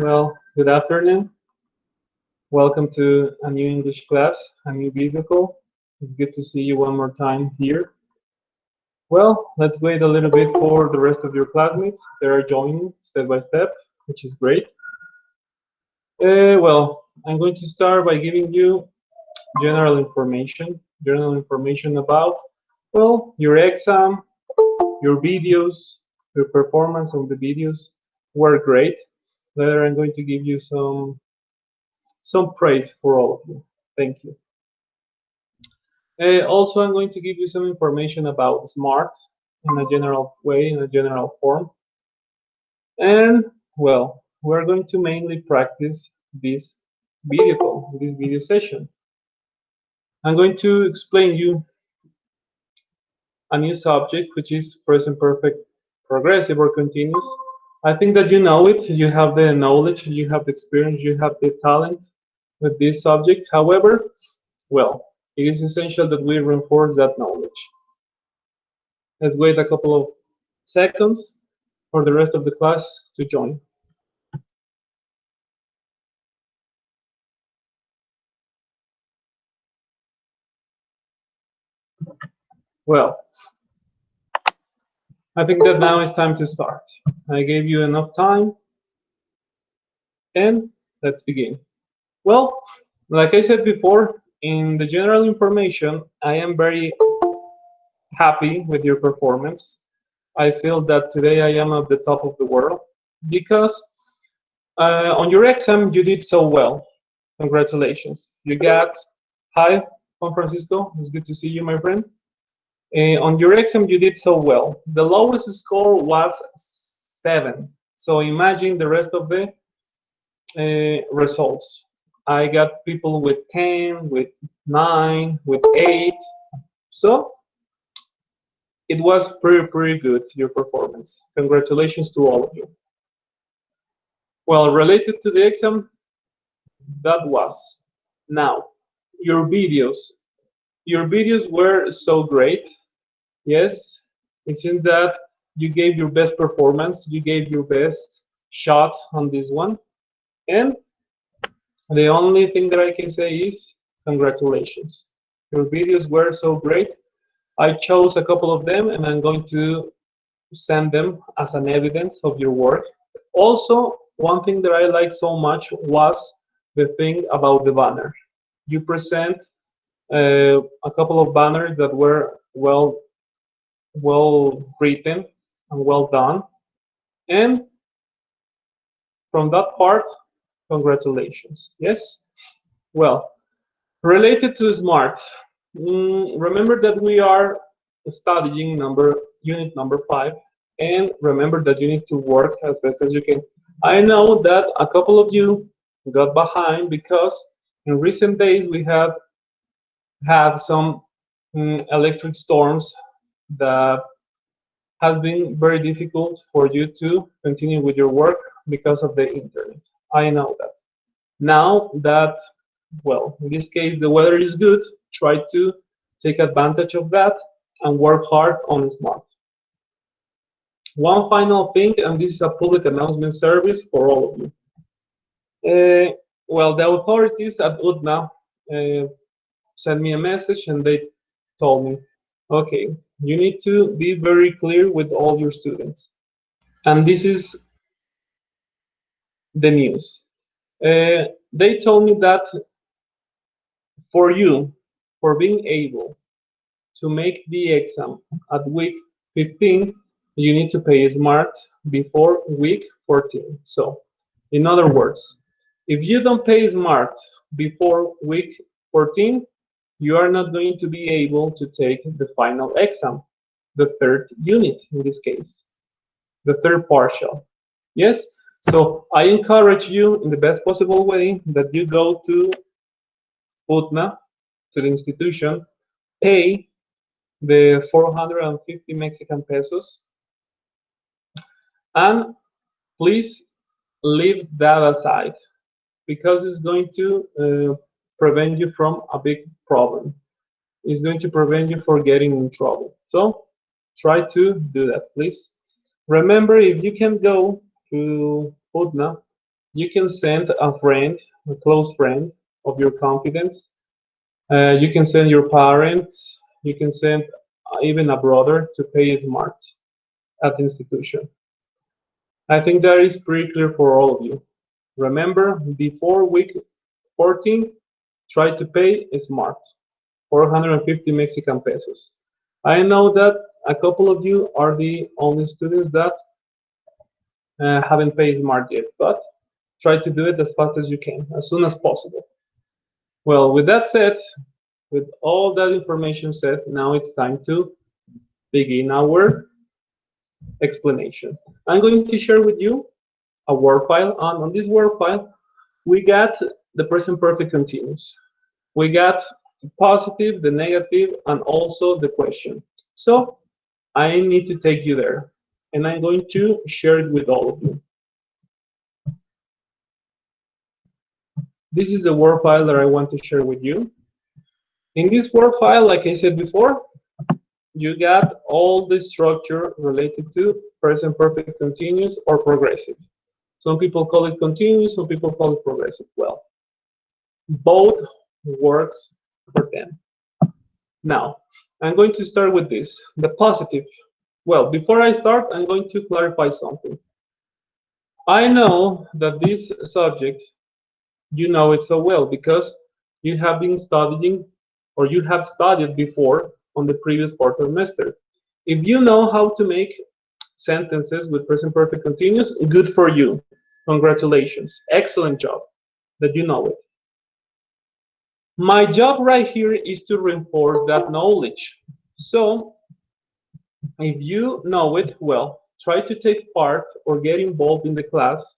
Well, good afternoon. Welcome to a new English class, a new video call. It's good to see you one more time here. Well, let's wait a little bit for the rest of your classmates. They are joining step by step, which is great. Well, I'm going to start by giving you general information about, well, your exam, your videos, your performance on the videos were great. Later, I'm going to give you some praise for all of you. Thank you. Also, I'm going to give you some information about SMART in a general way, in a general form. And, well, we're going to mainly practice this video call, this video session. I'm going to explain you a new subject, which is present perfect progressive or continuous. I think that you know it, you have the knowledge, you have the experience, you have the talent with this subject. However, well, it is essential that we reinforce that knowledge. Let's wait a couple of seconds for the rest of the class to join. Well, I think that now it's time to start. I gave you enough time, and let's begin. Well, like I said before, in the general information, I am very happy with your performance. I feel that today I am at the top of the world because on your exam you did so well. Congratulations. You got, hi, Juan Francisco, it's good to see you, my friend. On your exam, you did so well. The lowest score was 7. So imagine the rest of the results. I got people with 10, with 9, with 8. So it was pretty good, your performance. Congratulations to all of you. Well, related to the exam, that was. Now, your videos. Your videos were so great. Yes, it seems that you gave your best performance, you gave your best shot on this one. And the only thing that I can say is congratulations. Your videos were so great. I chose a couple of them and I'm going to send them as an evidence of your work. Also, one thing that I liked so much was the thing about the banner. You present a couple of banners that were well written and well done. And from that part, congratulations. Yes? Well, related to SMART, remember that we are studying unit number 5, and remember that you need to work as best as you can. I know that a couple of you got behind because in recent days we have had some electric storms that has been very difficult for you to continue with your work because of the internet. I know that. Now that, well, in this case, the weather is good, try to take advantage of that and work hard on SMART. One final thing, and this is a public announcement service for all of you. Well, the authorities at UDNA sent me a message and they told me, okay, you need to be very clear with all your students. And this is the news. They told me that for you, for being able to make the exam at week 15, you need to pay SMART before week 14. So, in other words, if you don't pay SMART before week 14, you are not going to be able to take the final exam, the third unit in this case, the third partial. Yes? So I encourage you in the best possible way that you go to UTNA, to the institution, pay the 450 Mexican pesos, and please leave that aside because it's going to prevent you from a big problem. It's going to prevent you from getting in trouble. So try to do that, please. Remember, if you can go to UTNA, You can send a friend, a close friend of your confidence. You can send your parents. You can send even a brother to pay smart at the institution. I think that is pretty clear for all of you. Remember, before week 14, try to pay smart, 450 Mexican pesos. I know that a couple of you are the only students that haven't paid smart yet, but try to do it as fast as you can, as soon as possible. Well, with that said, with all that information said, now it's time to begin our explanation. I'm going to share with you a Word file, and on this Word file, we got the present perfect continuous. We got the positive, the negative, and also the question. So I need to take you there, and I'm going to share it with all of you. This is the Word file that I want to share with you. In this Word file, like I said before, you got all the structure related to present perfect continuous or progressive. Some people call it continuous, some people call it progressive. Well, both works for them. Now, I'm going to start with this, the positive. Well, before I start, I'm going to clarify something. I know that this subject, you know it so well because you have been studying or you have studied before on the previous quarter. If you know how to make sentences with present perfect continuous, good for you. Congratulations. Excellent job that you know it. My job right here is to reinforce that knowledge. So if you know it well, try to take part or get involved in the class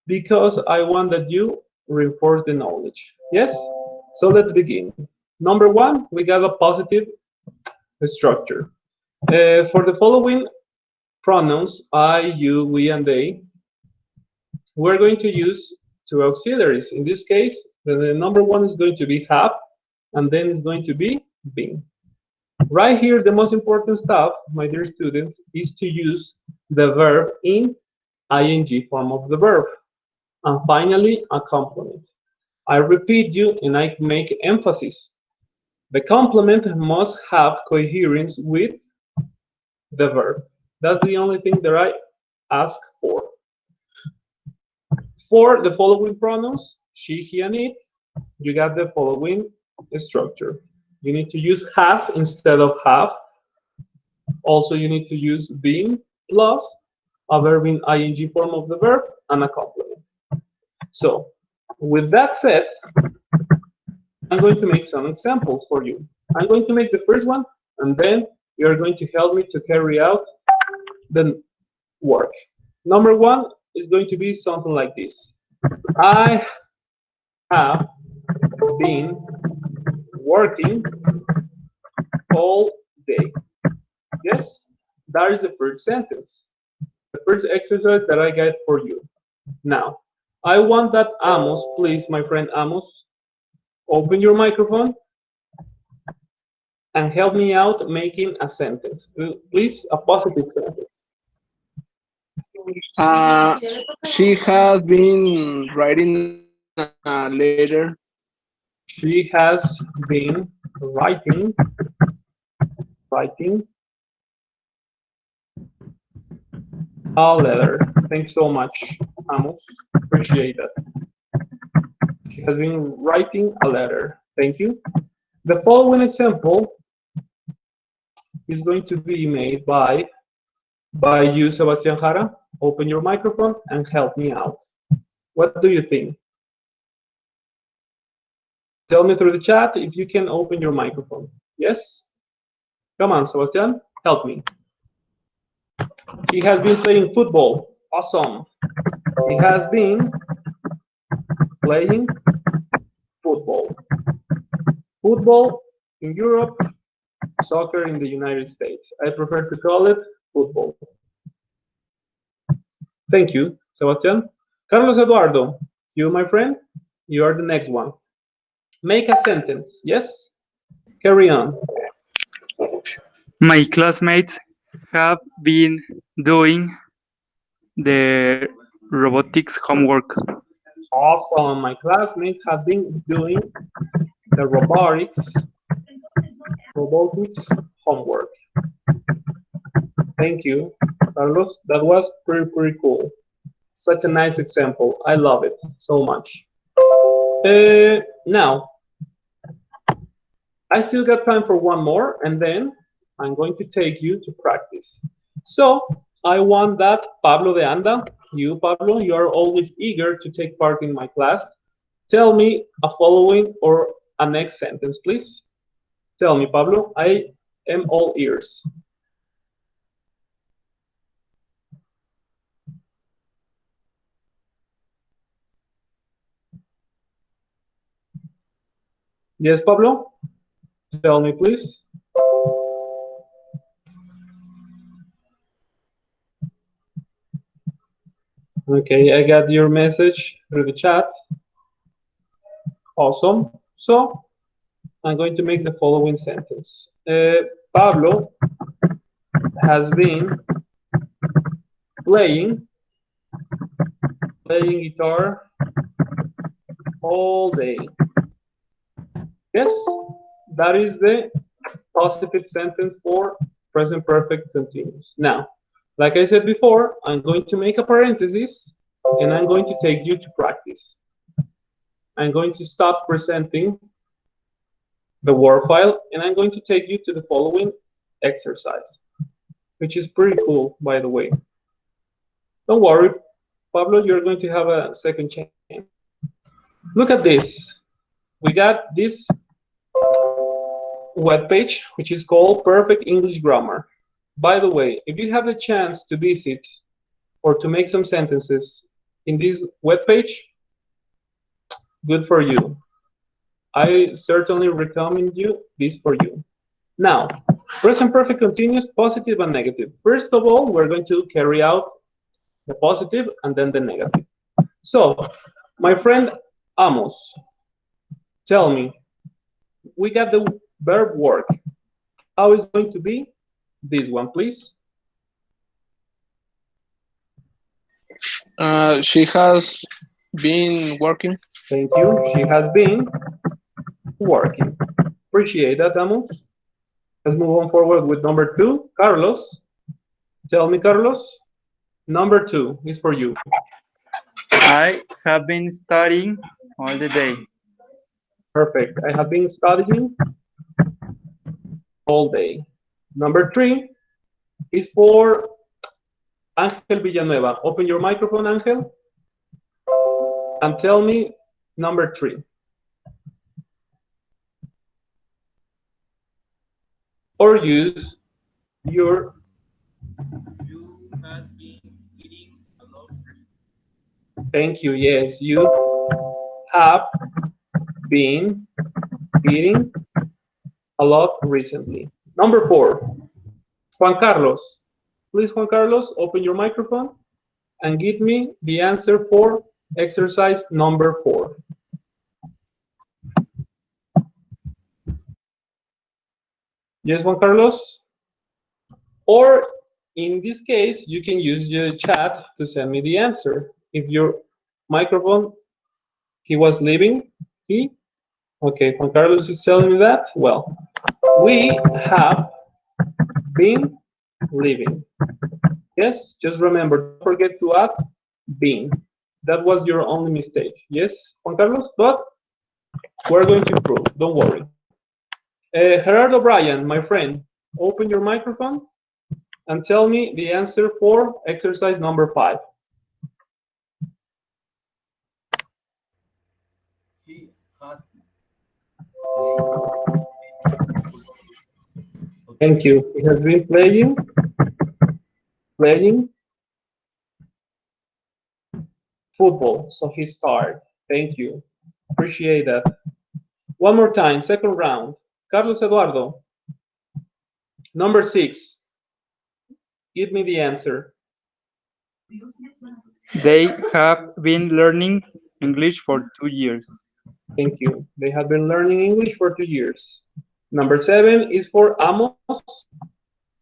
because I want that you reinforce the knowledge. Yes? So let's begin. Number one, we got a positive structure. For the following pronouns, I, you, we, and they, we're going to use two auxiliaries. In this case, the number one is going to be have, and then it's going to be been. Right here, the most important stuff, my dear students, is to use the verb in ing form of the verb. And finally, a complement. I repeat you and I make emphasis. The complement must have coherence with the verb. That's the only thing that I ask for. For the following pronouns, she, he, and it, you got the following structure. You need to use has instead of have. Also, you need to use been plus a verb in ing form of the verb and a complement. So, with that said, I'm going to make some examples for you. I'm going to make the first one, and then you are going to help me to carry out the work. Number one is going to be something like this. I have been working all day. Yes, that is the first sentence. The first exercise that I got for you. Now, I want that Amos, please, my friend Amos, open your microphone and help me out making a sentence. Please, a positive sentence. She has been writing a letter. She has been writing a letter. Thanks so much, Amos. Appreciate that. She has been writing a letter. Thank you. The following example is going to be made by you, Sebastian Jara. Open your microphone and help me out. What do you think? Tell me through the chat if you can open your microphone. Yes? Come on, Sebastian, help me. He has been playing football. Awesome. He has been playing football. Football in Europe, soccer in the United States. I prefer to call it football. Thank you, Sebastian. Carlos Eduardo, you, my friend, you are the next one. Make a sentence. Yes? Carry on. My classmates have been doing their robotics homework. Awesome. My classmates have been doing the robotics homework. Thank you, Carlos. That was pretty cool. Such a nice example. I love it so much. Now, I still got time for one more, and then I'm going to take you to practice. So I want that Pablo de Anda, you, Pablo, you are always eager to take part in my class. Tell me a following or a next sentence, please. Tell me, Pablo, I am all ears. Yes, Pablo? Tell me, please. Okay, I got your message through the chat. Awesome. So I'm going to make the following sentence. Pablo has been playing guitar all day. Yes, that is the positive sentence for present perfect continuous. Now, like I said before, I'm going to make a parenthesis and I'm going to take you to practice. I'm going to stop presenting the Word file and I'm going to take you to the following exercise, which is pretty cool, by the way. Don't worry, Pablo, you're going to have a second chance. Look at this. We got this web page, which is called Perfect English Grammar. By the way, if you have the chance to visit or to make some sentences in this web page, good for you. I certainly recommend you this for you. Now, present perfect continuous, positive and negative. First of all, we're going to carry out the positive and then the negative. So, my friend Amos, tell me, we got the verb work. How is going to be this one, please? She has been working. Thank you. She has been working. Appreciate that, Amos. Let's move on forward with number 2. Carlos, tell me, Carlos. Number 2 is for you. I have been studying all the day. Perfect. I have been studying all day. Number 3 is for Ángel Villanueva. Open your microphone, Ángel, and tell me number 3. Or use your Thank you. Yes, you have been eating a lot recently. Number 4, Juan Carlos. Please, Juan Carlos, open your microphone and give me the answer for exercise number 4. Yes, Juan Carlos? Or in this case, you can use the chat to send me the answer. If your microphone, he was leaving, okay, Juan Carlos is telling me that. Well, we have been living. Yes, just remember, don't forget to add been. That was your only mistake. Yes, Juan Carlos, but we're going to improve. Don't worry. Gerardo Bryan, my friend, open your microphone and tell me the answer for exercise number 5. Thank you. He has been playing football, so he's tired. Thank you. Appreciate that. One more time, second round. Carlos Eduardo, number 6. Give me the answer. They have been learning English for 2 years. Thank you. They have been learning English for 2 years. Number 7 is for Amos.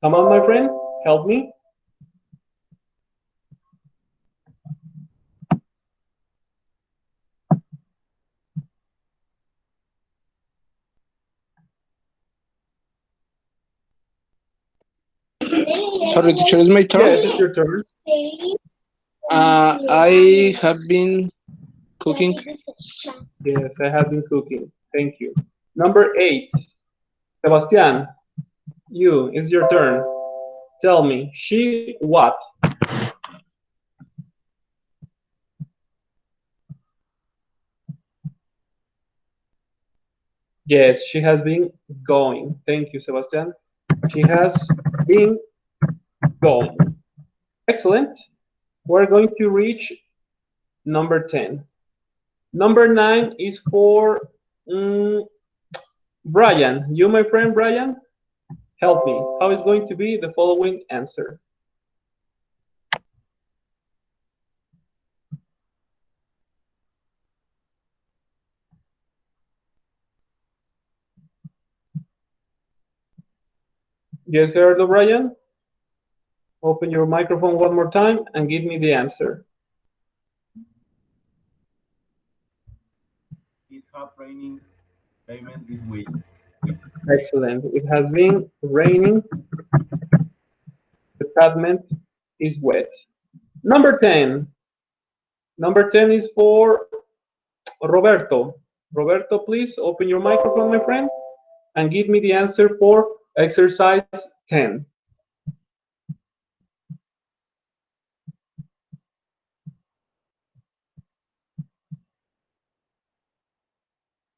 Come on, my friend, help me. Sorry, teacher, it's my turn. Yes, it's your turn. I have been cooking. Yes, I have been cooking. Thank you. Number 8. Sebastian, it's your turn. Tell me, she what? Yes, she has been going. Thank you, Sebastian. She has been going. Excellent. We're going to reach number 10. Number 9 is for Brian. You, my friend Brian, help me. How is going to be the following answer? Yes, Gerardo, Brian? Open your microphone one more time and give me the answer. It has raining pavement this week. Excellent. It has been raining. The pavement is wet. Number 10. Number 10 is for Roberto. Roberto, please open your microphone, my friend, and give me the answer for exercise 10.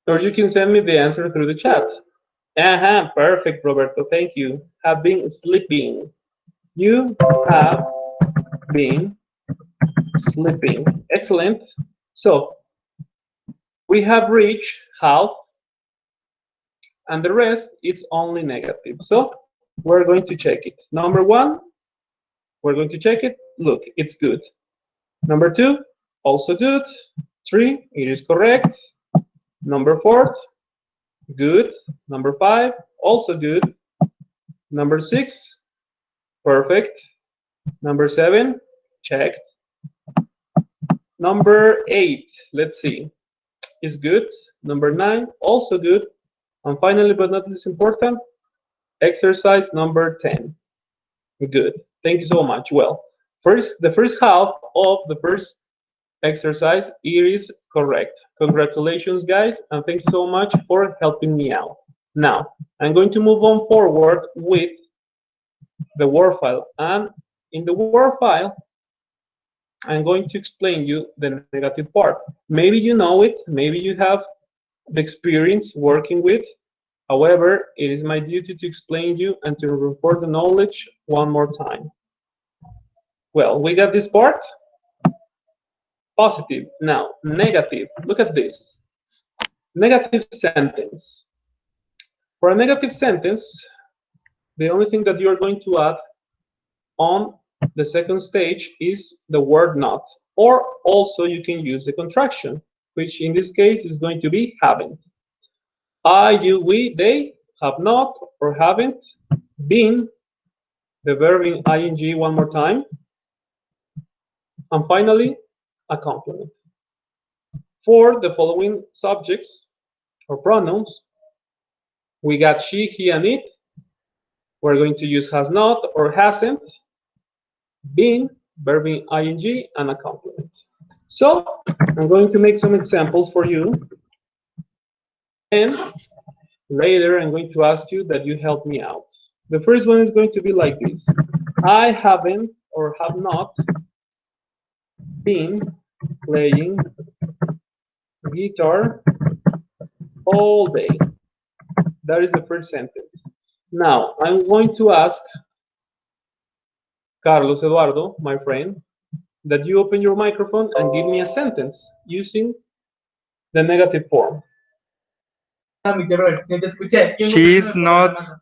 Or you can send me the answer through the chat. Perfect, Roberto. Thank you. Have been sleeping. You have been sleeping. Excellent. So we have reached half, and the rest is only negative. So we're going to check it. Number 1, we're going to check it. Look, it's good. Number 2, also good. 3, it is correct. Number 4, good. Number 5, also good. Number 6, perfect. Number 7, checked. Number 8, let's see, is good. Number 9, also good. And finally, but not least important, exercise number 10. Good. Thank you so much. Well, the first half of the first exercise, it is correct. Congratulations, guys, and thank you so much for helping me out. Now, I'm going to move on forward with the Word file. And in the Word file, I'm going to explain you the negative part. Maybe you know it, maybe you have the experience working with. However, it is my duty to explain you and to report the knowledge one more time. Well, we got this part. Positive. Now, negative. Look at this. Negative sentence. For a negative sentence, the only thing that you are going to add on the second stage is the word not. Or also you can use the contraction, which in this case is going to be haven't. I, you, we, they have not or haven't been, the verb in ing one more time, and finally a complement. For the following subjects or pronouns, we got she, he, and it. We're going to use has not or hasn't, been, verb in ing, and a complement. So I'm going to make some examples for you, and later I'm going to ask you that you help me out. The first one is going to be like this. I haven't or have not been playing guitar all day. That is the first sentence. Now, I'm going to ask Carlos Eduardo, my friend, that you open your microphone and give me a sentence using the negative form. She's not.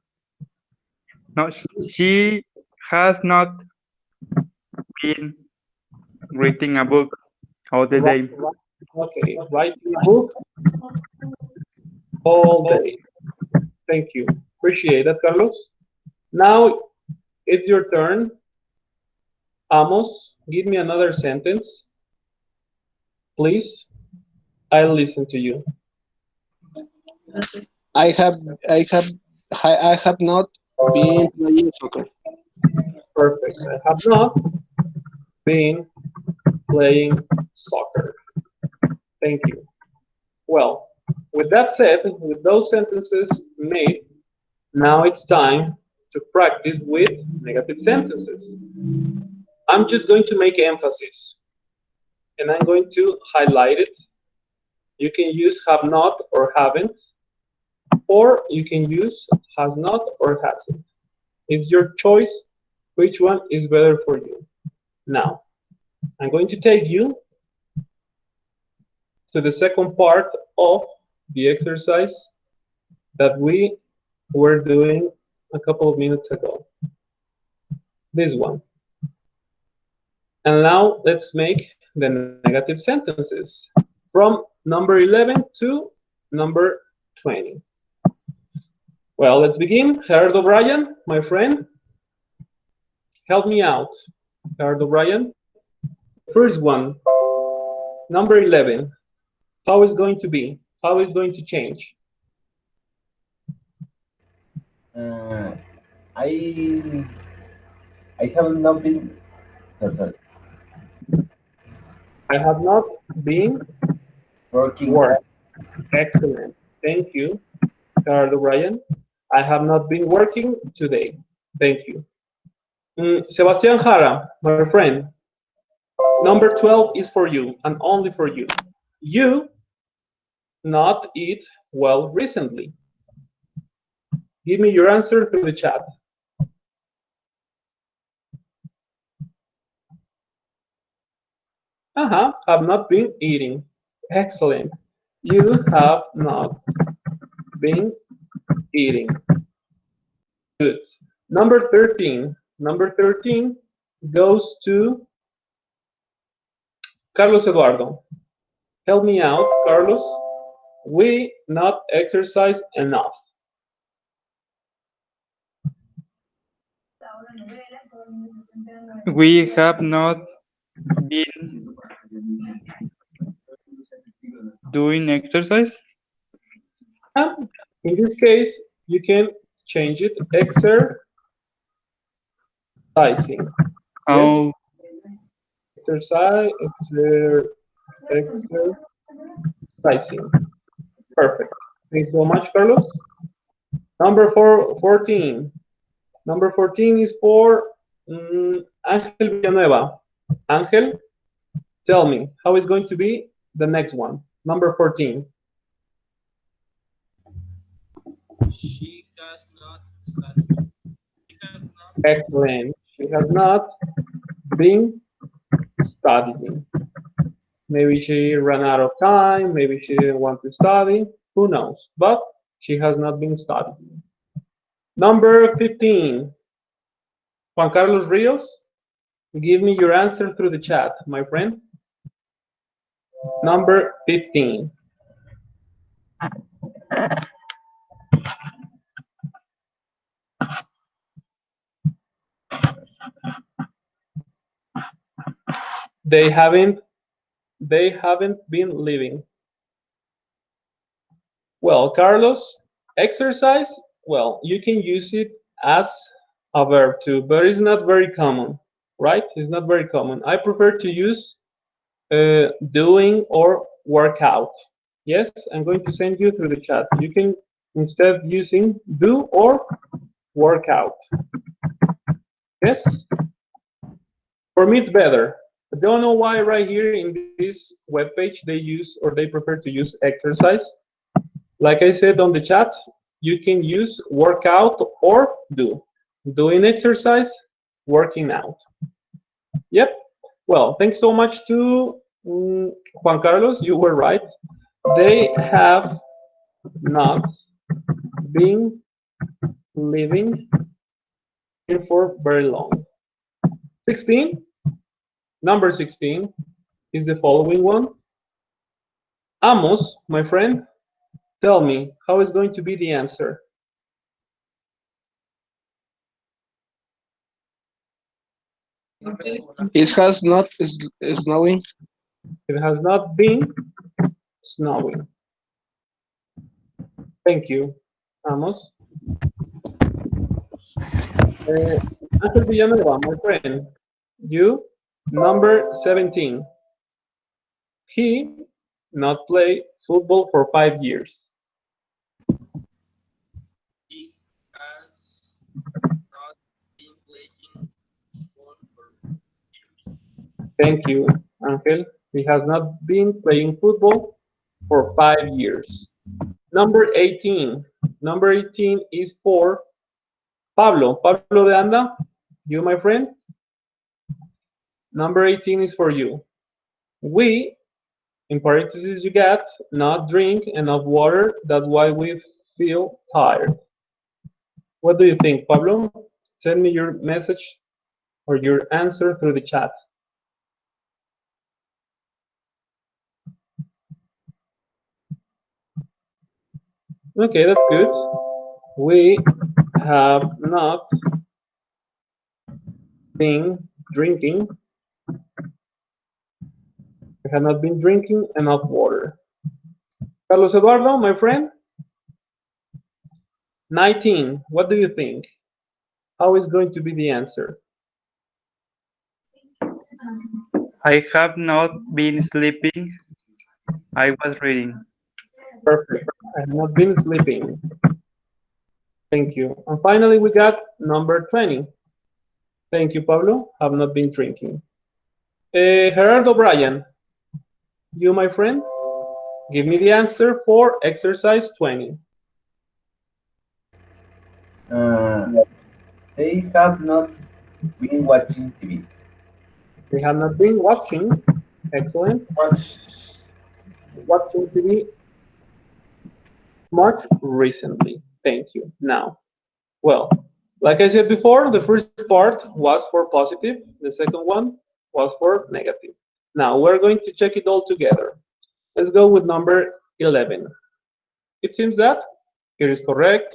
No, she has not been reading a book all the day. Okay, writing a book all day. Thank you. Appreciate that, Carlos. Now it's your turn. Amos, give me another sentence. Please. I'll listen to you. I have not been playing soccer. Perfect. I have not been playing soccer. Thank you. Well, with that said, with those sentences made, now it's time to practice with negative sentences. I'm just going to make emphasis, and I'm going to highlight it. You can use have not or haven't, or you can use has not or hasn't. It's your choice which one is better for you. Now, I'm going to take you to the second part of the exercise that we were doing a couple of minutes ago. This one. And now let's make the negative sentences from number 11 to number 20. Well, let's begin. Gerard O'Brien, my friend, help me out. Gerard O'Brien. First one, number 11. How is going to be? How is going to change? I have not been. Sorry. I have not been Working. working. Excellent. Thank you, Gerard O'Brien. I have not been working today. Thank you. Sebastian Jara, my friend. Number 12 is for you and only for you. You not eat well recently. Give me your answer through the chat. Have not been eating. Excellent. You have not been eating. Good. Number 13. Number 13 goes to Carlos Eduardo. Help me out, Carlos. We not exercise enough. We have not been doing exercise. In this case, you can change it. Exercising. Oh, Exercising. Perfect. Thank you so much, Carlos. Number 14. Number 14 is for Ángel Villanueva. Ángel, tell me, how is going to be the next one? Number 14. She has not studied. Excellent. She has not been studying. Maybe she ran out of time. Maybe she didn't want to study. Who knows? But she has not been studying. Number 15. Juan Carlos Rios, give me your answer through the chat, my friend. Number 15. They haven't been living. Well, Carlos, exercise, well, you can use it as a verb too, but it's not very common, right? It's not very common. I prefer to use doing or workout. Yes, I'm going to send you through the chat. You can instead using do or workout. Yes? For me, it's better. I don't know why right here in this webpage they use or they prefer to use exercise. Like I said on the chat, you can use workout or do. Doing exercise, working out. Yep. Well, thanks so much to Juan Carlos. You were right. They have not been living here for very long. 16. Number 16 is the following one. Amos, my friend, tell me, how is going to be the answer? It has not snowing. It has not been snowing. Thank you, Amos. Ángel Villanueva, my friend. You, number 17. He not play football for 5 years. He has not been playing football for years. Thank you, Angel. He has not been playing football for 5 years. Number 18. Number 18 is for Pablo. Pablo de Anda, you, my friend. Number 18 is for you. We, in parentheses, you got not drink enough water. That's why we feel tired. What do you think, Pablo? Send me your message or your answer through the chat. Okay, that's good. We have not been drinking. We have not been drinking enough water. Carlos Eduardo, my friend. 19. What do you think? How is going to be the answer? I have not been sleeping. I was reading. Perfect. I have not been sleeping. Thank you. And finally, we got number 20. Thank you, Pablo. Have not been drinking. Gerardo Bryan, you, my friend, give me the answer for exercise 20. They have not been watching TV. They have not been watching. Excellent. Watch. Watching TV much recently. Thank you. Now, well, like I said before, the first part was for positive. The second one was for negative. Now, we're going to check it all together. Let's go with number 11. It seems that it is correct.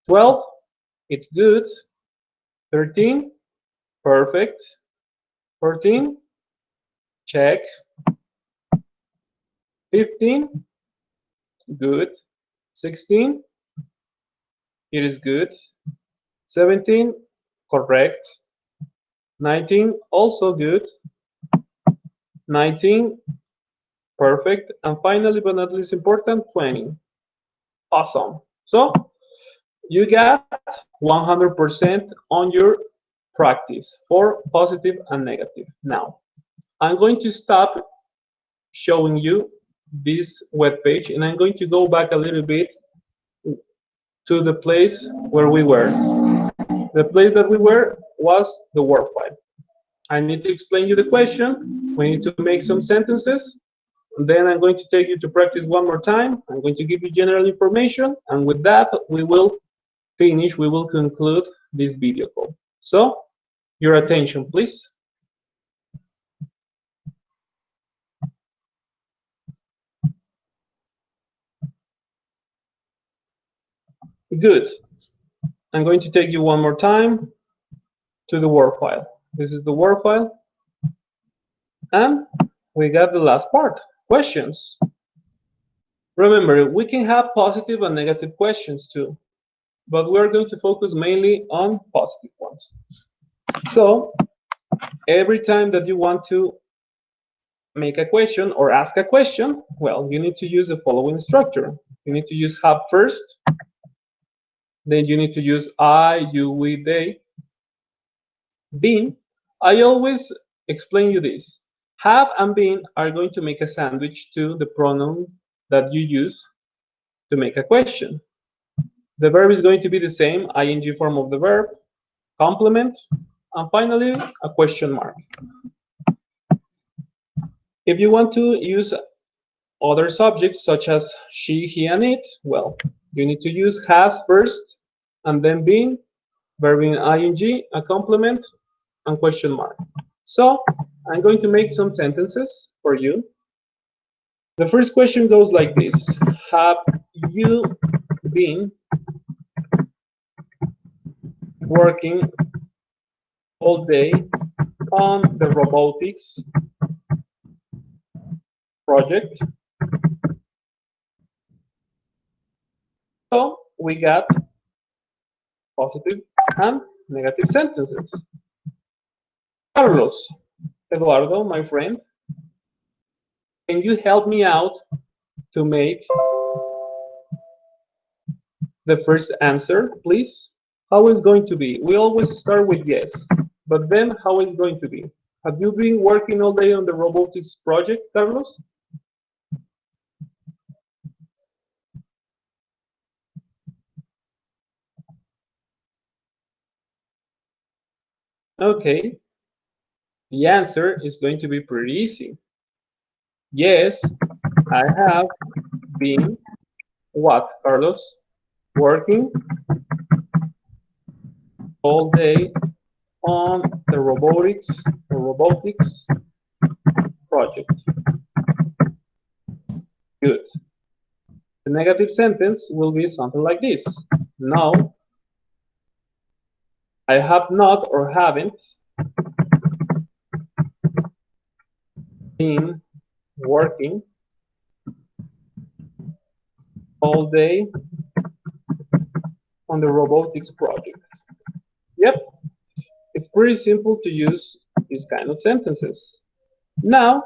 12, it's good. 13, perfect. 14, check. 15, good. 16, it is good. 17, correct. 19, also good. 19, perfect. And finally, but not least important, 20. Awesome. So you got 100% on your practice for positive and negative. Now, I'm going to stop showing you this web page and I'm going to go back a little bit to the place where we were. The place that we were was the Word file. I need to explain you the question. We need to make some sentences. And then I'm going to take you to practice one more time. I'm going to give you general information. And with that, we will finish, we will conclude this video call. So, your attention, please. Good. I'm going to take you one more time to the Word file. This is the Word file. And we got the last part, questions. Remember, we can have positive and negative questions too, but we're going to focus mainly on positive ones. So, every time that you want to make a question or ask a question, well, you need to use the following structure. You need to use have first, then you need to use I, you, we, they. Been, I always explain you this. Have and been are going to make a sandwich to the pronoun that you use to make a question. The verb is going to be the same, ing form of the verb, complement, and finally, a question mark. If you want to use other subjects such as she, he, and it, well, you need to use has first, and then been, verb in ing, a complement, and question mark. So, I'm going to make some sentences for you. The first question goes like this. Have you been working all day on the robotics project? So we got positive and negative sentences. Carlos, Eduardo, my friend, can you help me out to make the first answer, please? How is going to be? We always start with yes, but then how is going to be? Have you been working all day on the robotics project, Carlos? Okay, the answer is going to be pretty easy. Yes, I have been what, Carlos? Working all day on the robotics project. Good. The negative sentence will be something like this. No, I have not or haven't been working all day on the robotics project. Yep, it's pretty simple to use these kind of sentences. Now,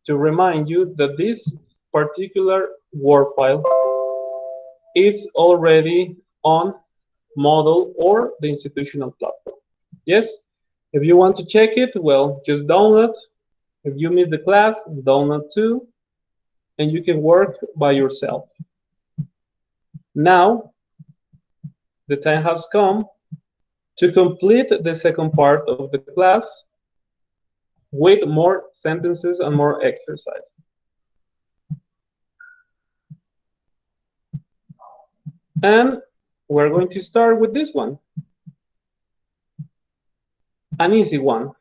to remind you that this particular Word file is already on Moodle or the institutional platform. Yes, if you want to check it, well, just download. If you miss the class, download too, and you can work by yourself. Now, the time has come to complete the second part of the class with more sentences and more exercise. And we're going to start with this one. An easy one.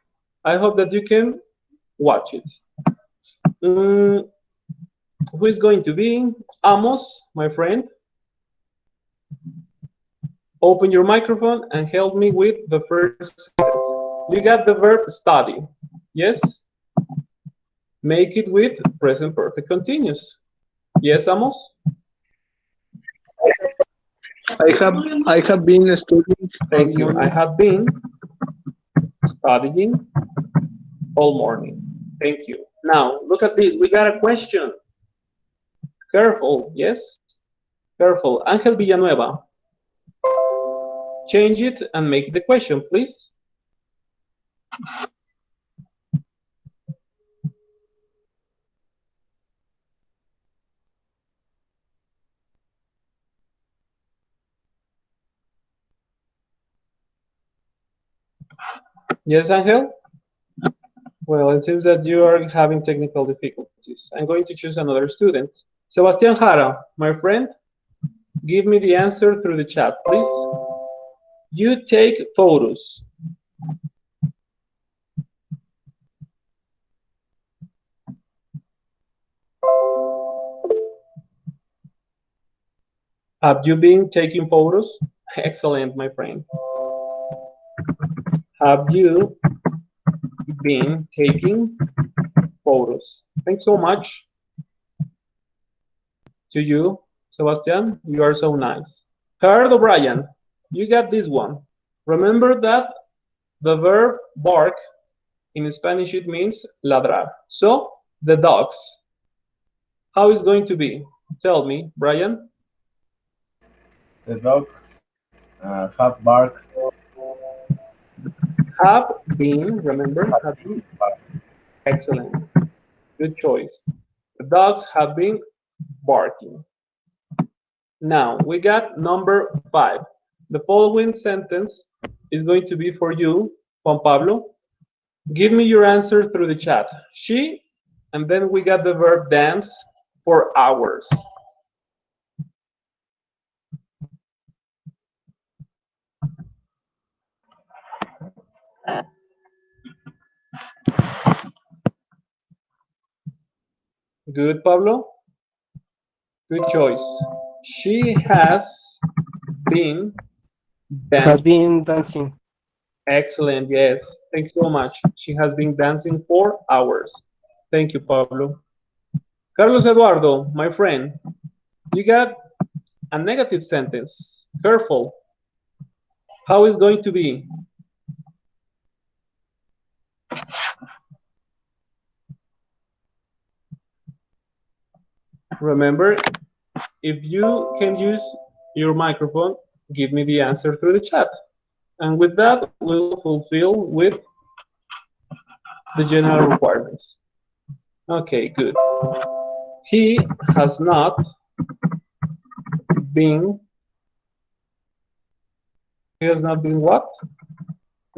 I hope that you can watch it. Who is going to be? Amos, my friend. Open your microphone and help me with the first sentence. You got the verb study. Yes? Make it with present perfect continuous. Yes, Amos? I have been studying. Thank you. I have been studying all morning. Thank you. Now, look at this. We got a question. Careful, yes? Careful. Ángel Villanueva. Change it and make the question, please. Yes, Angel? Well, it seems that you are having technical difficulties. I'm going to choose another student. Sebastián Jara, my friend, give me the answer through the chat, please. You take photos. Have you been taking photos? Excellent, my friend. Have you been taking photos? Thanks so much to you, Sebastian. You are so nice. Gerard O'Brien, you got this one. Remember that the verb bark in Spanish it means ladrar. So the dogs. How is going to be? Tell me, Brian. The dogs have barked. Have been, remember, have been. Excellent. Good choice. The dogs have been barking. Now, we got number 5. The following sentence is going to be for you, Juan Pablo. Give me your answer through the chat. She, and then we got the verb dance for hours. Good, Pablo. Good choice. She has been dancing. Excellent, yes. Thanks so much. She has been dancing for hours. Thank you, Pablo. Carlos Eduardo, my friend, you got a negative sentence. Careful. How is going to be? Remember, if you can use your microphone, give me the answer through the chat. And with that, we'll fulfill with the general requirements. Okay, good. He has not been, what?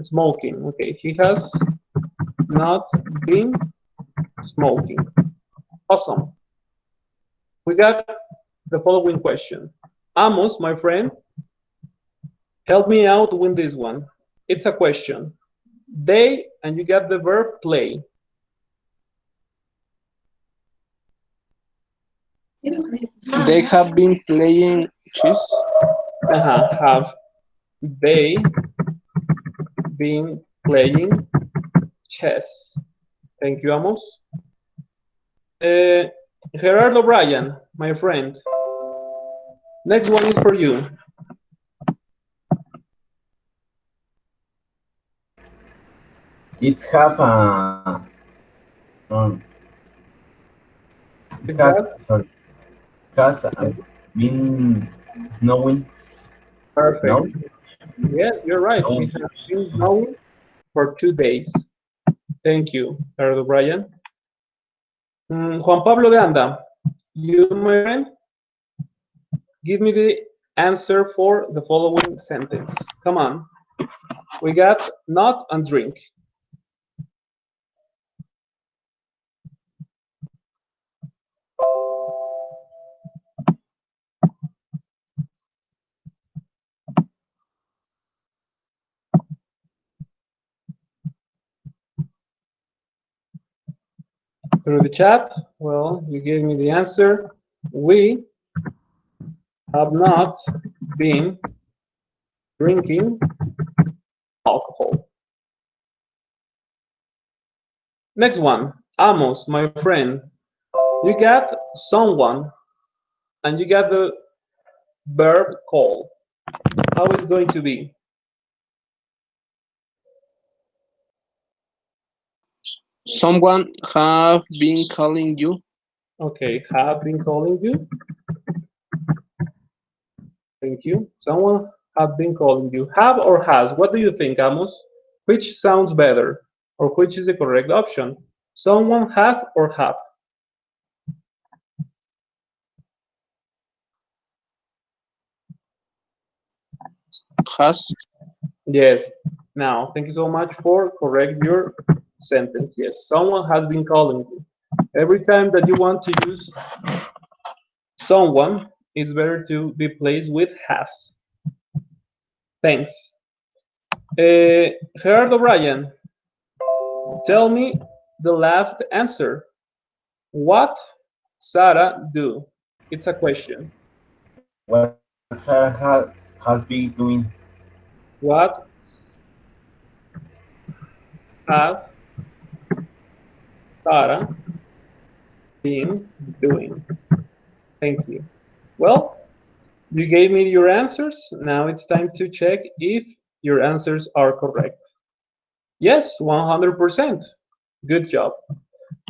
Smoking. Okay, he has not been smoking. Awesome. We got the following question. Amos, my friend, help me out with this one. It's a question. They, and you got the verb play. They have been playing chess. Have they been playing chess? Thank you, Amos. Gerardo Bryan, my friend. Next one is for you. It have it has been snowing. Perfect. No? Yes, you're right. No. It has been snowing for 2 days. Thank you, Gerardo Bryan. Juan Pablo de Anda, you, my friend, give me the answer for the following sentence. Come on. We got not and drink. Through the chat, well, you gave me the answer. We have not been drinking alcohol. Next one, Amos, my friend. You got someone, and you got the verb call. How is it going to be? Someone have been calling you. Okay, have been calling you. Thank you. Someone have been calling you. Have or has? What do you think, Amos? Which sounds better? Or which is the correct option? Someone has or have? Has. Yes. Now, thank you so much for correct your sentence. Yes, someone has been calling you. Every time that you want to use someone, it's better to be placed with has. Thanks. Gerardo Bryan, tell me the last answer. What Sarah do? It's a question. What Sarah has been doing? What has Sarah been doing? Thank you. Well, you gave me your answers. Now it's time to check if your answers are correct. Yes, 100%. Good job.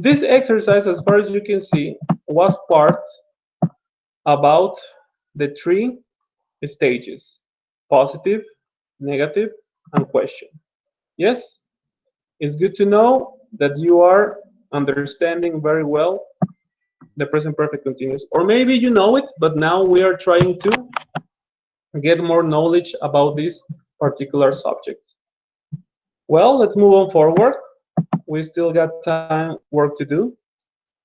This exercise, as far as you can see, was part about the 3 stages: positive, negative, and question. Yes, it's good to know that you are understanding very well the present perfect continuous. Or maybe you know it, but now we are trying to get more knowledge about this particular subject. Well, let's move on forward. We still got time, work to do.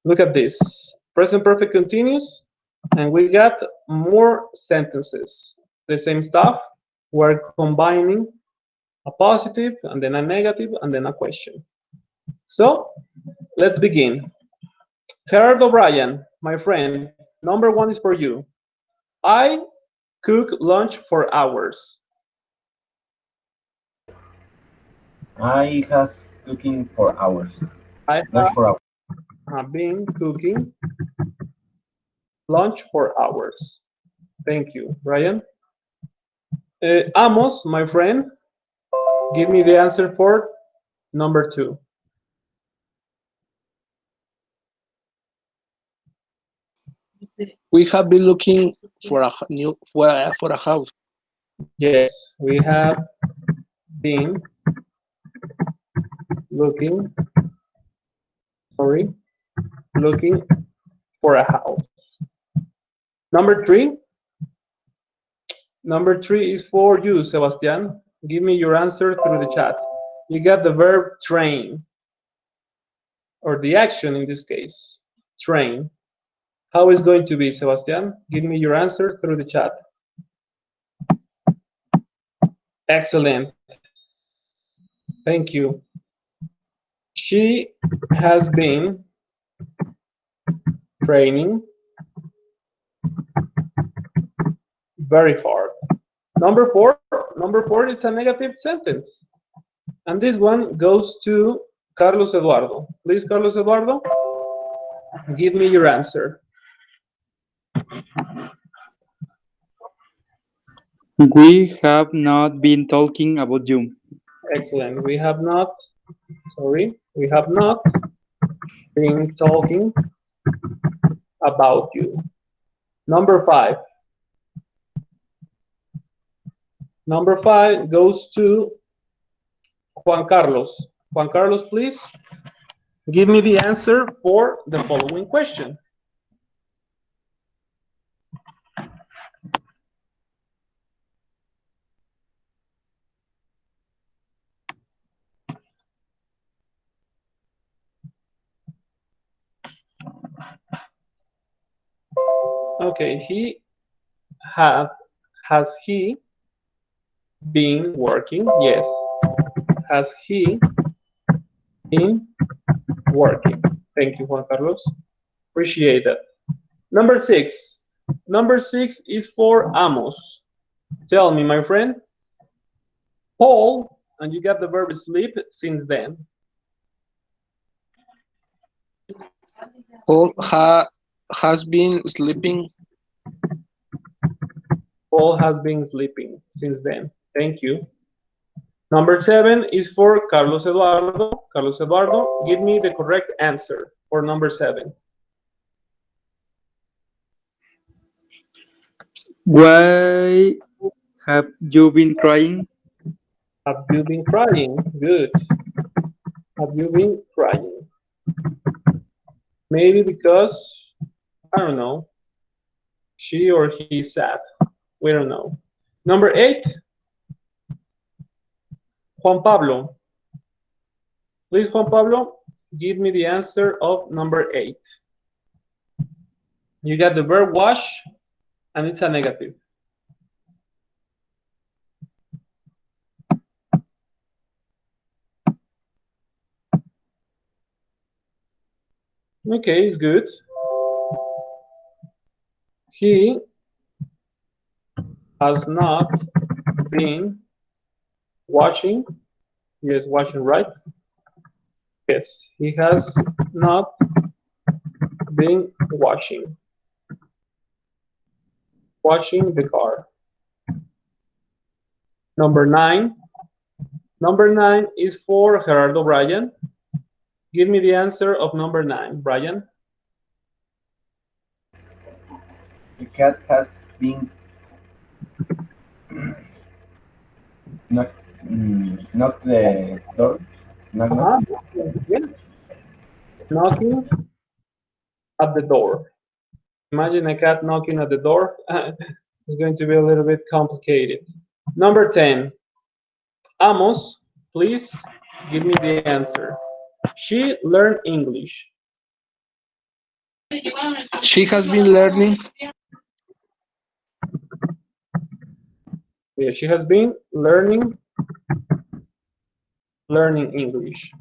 Look at this. Present perfect continuous, and we got more sentences. The same stuff. We're combining a positive, and then a negative, and then a question. So, let's begin. Gerardo Bryan, my friend, number 1 is for you. I cook lunch for hours. I has cooking for hours. I Lunch for hours. have been cooking lunch for hours. Thank you, Ryan. Amos, my friend, give me the answer for number 2. We have been looking for a for a house. Yes, we have been looking, looking for a house. Number 3. Number 3 is for you, Sebastian. Give me your answer through the chat. You got the verb train, or the action in this case, train. How is going to be, Sebastian? Give me your answer through the chat. Excellent. Thank you. She has been training very hard. Number 4. Number 4 is a negative sentence. And this one goes to Carlos Eduardo. Please, Carlos Eduardo, give me your answer. We have not been talking about you. Excellent. We have not been talking about you. Number 5. Number 5 goes to Juan Carlos. Juan Carlos, please give me the answer for the following question. Okay, has he been working? Yes. Has he been working? Thank you, Juan Carlos. Appreciate that. Number 6. Number 6 is for Amos. Tell me, my friend. Paul, and you got the verb sleep since then. Paul has been sleeping. Paul has been sleeping since then. Thank you. Number 7 is for Carlos Eduardo. Carlos Eduardo, give me the correct answer for number 7. Why have you been crying? Have you been crying? Good. Have you been crying? Maybe because, I don't know, she or he is sad. We don't know. Number 8, Juan Pablo. Please, Juan Pablo, give me the answer of number 8. You got the verb wash, and it's a negative. Okay, it's good. He has not been watching. Yes, watching, right? Yes, he has not been watching the car. Number 9. Number 9 is for Gerardo Bryan. Give me the answer of number 9, Brian. The cat has been knock the door. Knock. Yes. Knocking at the door. Imagine a cat knocking at the door. It's going to be a little bit complicated. Number 10. Amos, please give me the answer. She learned English. She has been learning. Yeah, she has been learning English.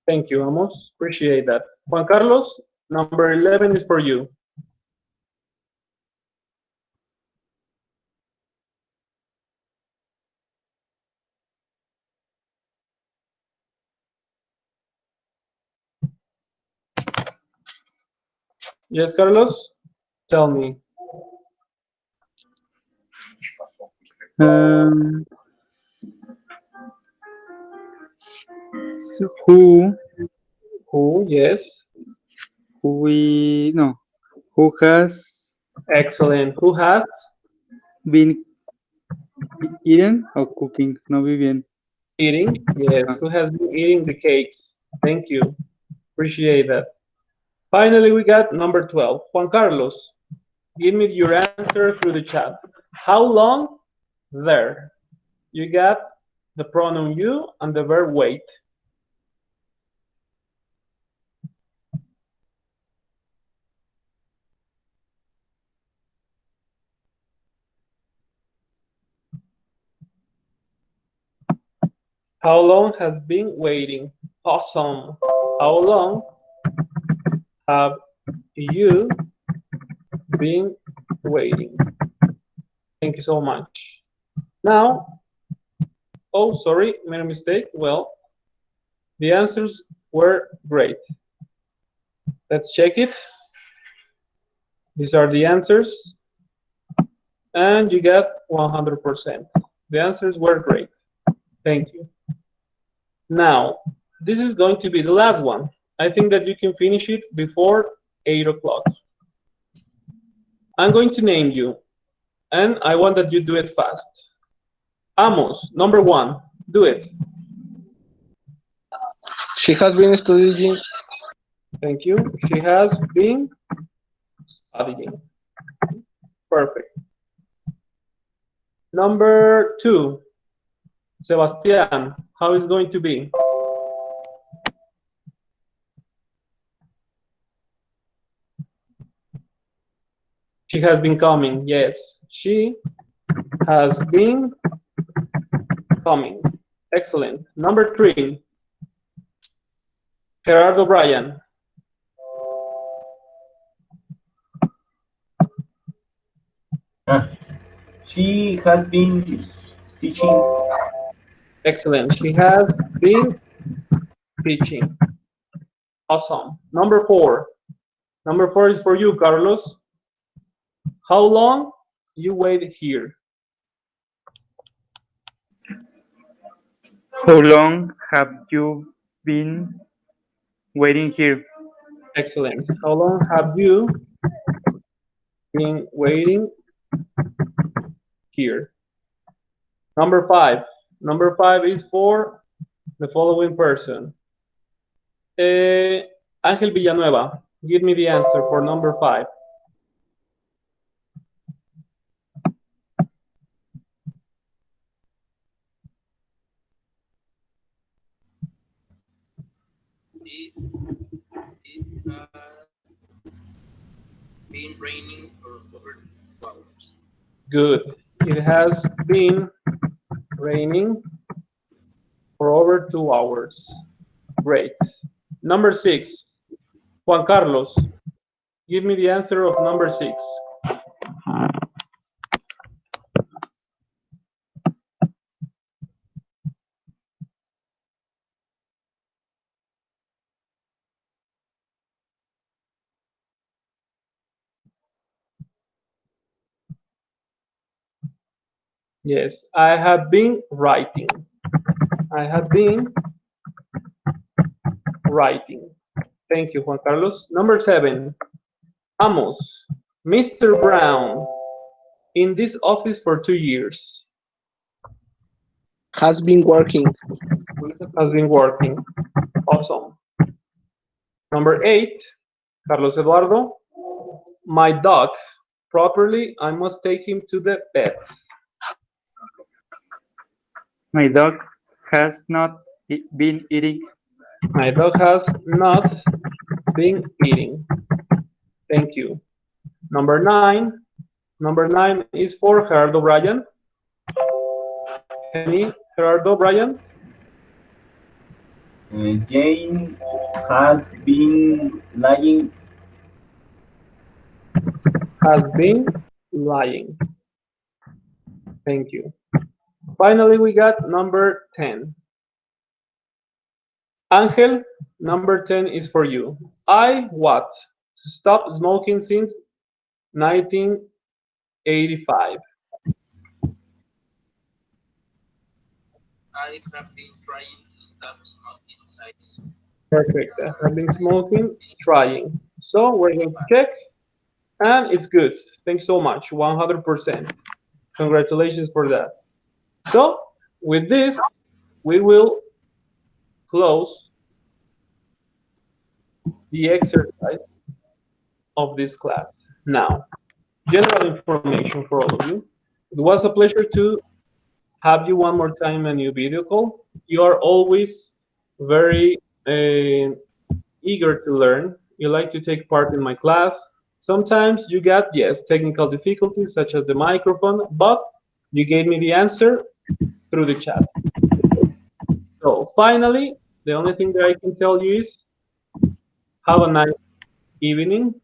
Thank you, Amos. Appreciate that. Juan Carlos, number 11 is for you. Yes, Carlos? Tell me. Um, so who Who? Yes. who has Excellent. Who has? been eating or cooking? No vi bien. Eating? Yes. Who has been eating the cakes? Thank you. Appreciate that. Finally, we got number 12. Juan Carlos, give me your answer through the chat. How long? There. You got the pronoun you and the verb wait. How long has been waiting? Awesome. How long have you been waiting? Thank you so much. Now, oh, sorry, made a mistake. Well, the answers were great. Let's check it. These are the answers. And you got 100%. The answers were great. Thank you. Now, this is going to be the last one. I think that you can finish it before 8 o'clock. I'm going to name you, and I want that you do it fast. Amos, number 1, do it. She has been studying. Thank you. She has been studying. Perfect. Number 2, Sebastian, how is it going to be? She has been coming. Yes, she has been coming. Excellent. Number 3, Gerardo Bryan. She has been teaching. Excellent. She has been teaching. Awesome. Number 4. Number 4 is for you, Carlos. How long you wait here? How long have you been waiting here? Excellent. How long have you been waiting here? Number 5. Number 5 is for the following person. Ángel Villanueva, give me the answer for number 5. It has been raining for over 2 hours. Good. It has been raining for over 2 hours. Great. Number 6. Juan Carlos, give me the answer of number 6. Yes, I have been writing. I have been writing. Thank you, Juan Carlos. Number 7. Amos, Mr. Brown, in this office for 2 years. Has been working. Has been working. Awesome. Number 8, Carlos Eduardo, my dog, properly, I must take him to the vets. My dog has not been eating. My dog has not been eating. Thank you. Number 9. Number 9 is for Gerardo Bryan. Any Gerardo Bryan? Jane has been lying. Has been lying. Thank you. Finally, we got number 10. Angel, number 10 is for you. I what? To stop smoking since 1985. I have been trying to stop smoking since Perfect. I have been smoking, trying. So we're going to check, and it's good. Thanks so much. 100%. Congratulations for that. So with this, we will close the exercise of this class. Now, general information for all of you. It was a pleasure to have you one more time in a new video call. You are always very eager to learn. You like to take part in my class. Sometimes you got, yes, technical difficulties such as the microphone, but you gave me the answer through the chat. So finally, the only thing that I can tell you is have a nice evening.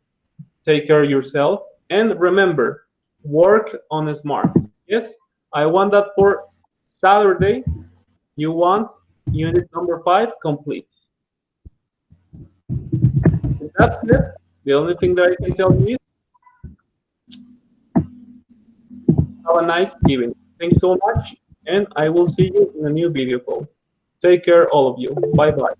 Take care of yourself. And remember, work on smart. Yes, I want that for Saturday. You want unit number 5 complete. And that's it. The only thing that I can tell you is have a nice evening. Thanks so much, and I will see you in a new video call. Take care, all of you. Bye-bye.